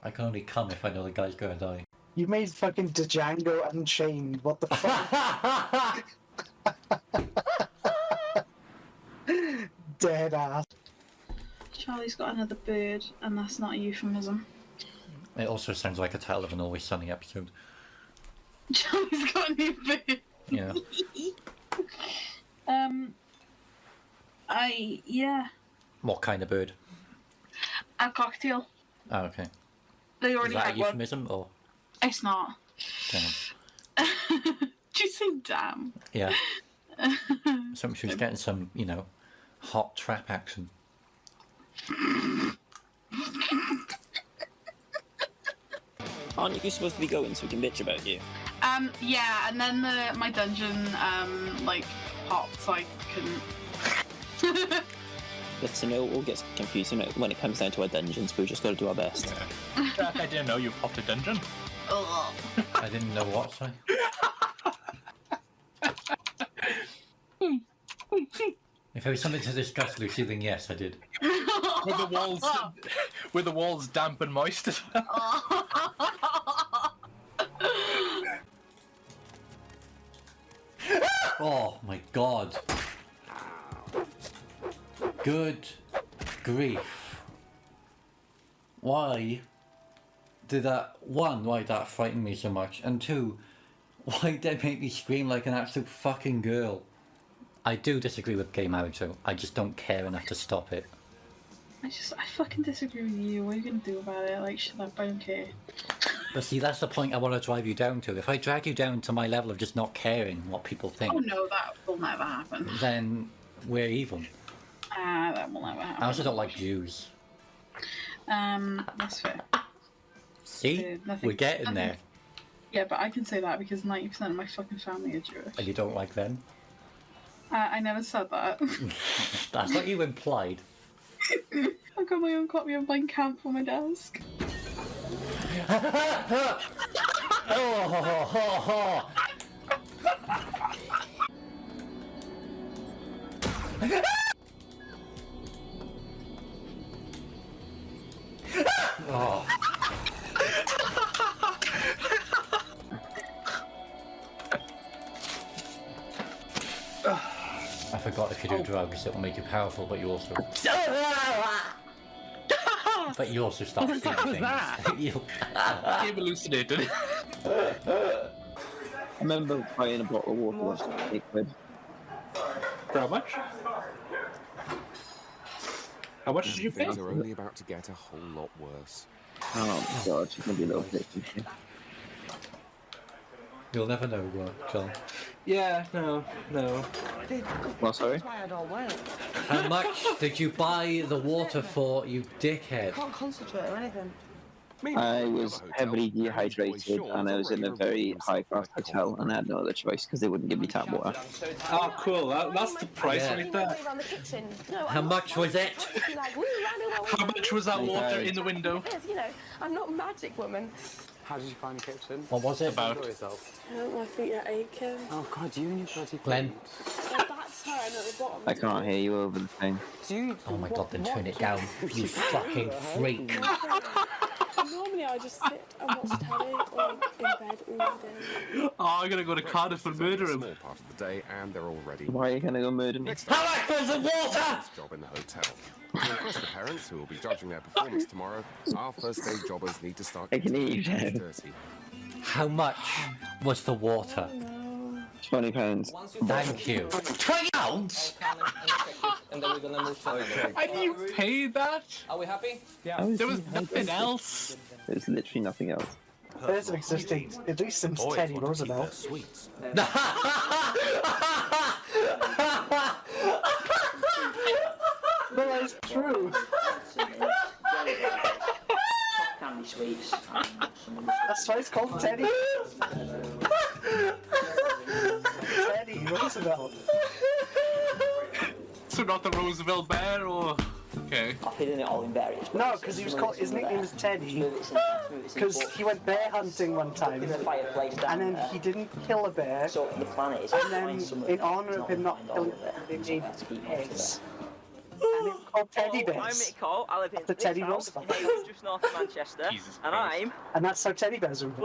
I can only come if I know the guy's gonna die. You made fucking Django Unchained. What the fuck? Dead ass. Charlie's got another bird, and that's not a euphemism. It also sounds like a title of an Always Sunny episode. Charlie's got a new bird. Yeah. Yeah. What kind of bird? A cocktail. Oh, okay. They Is already that a had one. euphemism or? It's not. Damn. Did you say damn? Yeah. So she was getting some, you know, hot trap action. Aren't you supposed to be going so we can bitch about you? Yeah, and then my dungeon, like, popped, so I couldn't. But you know, it all gets confusing when it comes down to our dungeons. We've just got to do our best. Yeah. I didn't know you popped a dungeon. Ugh. I didn't know what, sorry. If it was something to discuss, Lucy, then yes, I did. With the walls damp and moist as well. Oh my god. Good grief. Why did that, one, why did that frighten me so much? And two, why did it make me scream like an absolute fucking girl? I do disagree with gay marriage though. I just don't care enough to stop it. I fucking disagree with you. What are you gonna do about it? Like, shut up, I don't care. But see, that's the point I want to drive you down to. If I drag you down to my level of just not caring what people think, Oh no, that will never happen. then we're even. That will never happen. I also don't like Jews. That's fair. See? We're getting there. Yeah, but I can say that because 90% of my fucking family are Jewish. And you don't like them? I never said that. That's what you implied. I've got my own copy of Mein Kampf on my desk. Oh. I forgot if you do drugs, it will make you powerful, but you also... But you also start seeing things. You... Became hallucinated. I remember buying a bottle of water once for £8. For how much? How much did you pay? Things are only about to get a whole lot worse. Oh my god, she's gonna be a little bit. You'll never know, John. Yeah, no. Well, sorry? How much did you buy the water for, you dickhead? Can't concentrate or anything. I was heavily dehydrated and I was in a very high-class hotel and I had no other choice because they wouldn't give me tap water. Oh, cool. That's the price right there. How much was it? How much was that water in the window? You know, I'm not a magic woman. How did you find the kitchen? What was it? About. My feet are aching. Oh god, you and your bloody Glenn. That's her and at the bottom. I can't hear you over the thing. Oh my god, then turn it down, you fucking freak. Normally I just sit and watch telly or in bed all day. Oh, I'm gonna go to Cardiff and murder him. Small part of the day, and they're all ready. Why are you gonna go murder me? How much was the water? Job in the hotel. To impress the parents who will be judging their performance tomorrow, our first day jobbers need to start I can hear you, getting Dad. dirty. How much was the water? £20. Thank you. £20? And you paid that? Are we happy? Yeah. There was nothing else. There's literally nothing else. There's an existing, at least since Teddy Roosevelt. Sweets. Well, that's true. Candy sweets. That's why it's called Teddy. Teddy Roosevelt. So not the Roosevelt bear, or... Okay. I've hidden it all in various places. No, because he was called, his nickname was Teddy, because he went bear hunting one time, and then he didn't kill a bear, So the planet is and then in honour of him not killing the bear, they made eggs. And called teddy I'm bears. Mick Cole. I live in After this Teddy house Roosevelt. in Hayes, just north of Manchester, Jesus and Christ. I'm And that's how teddy bears are invented.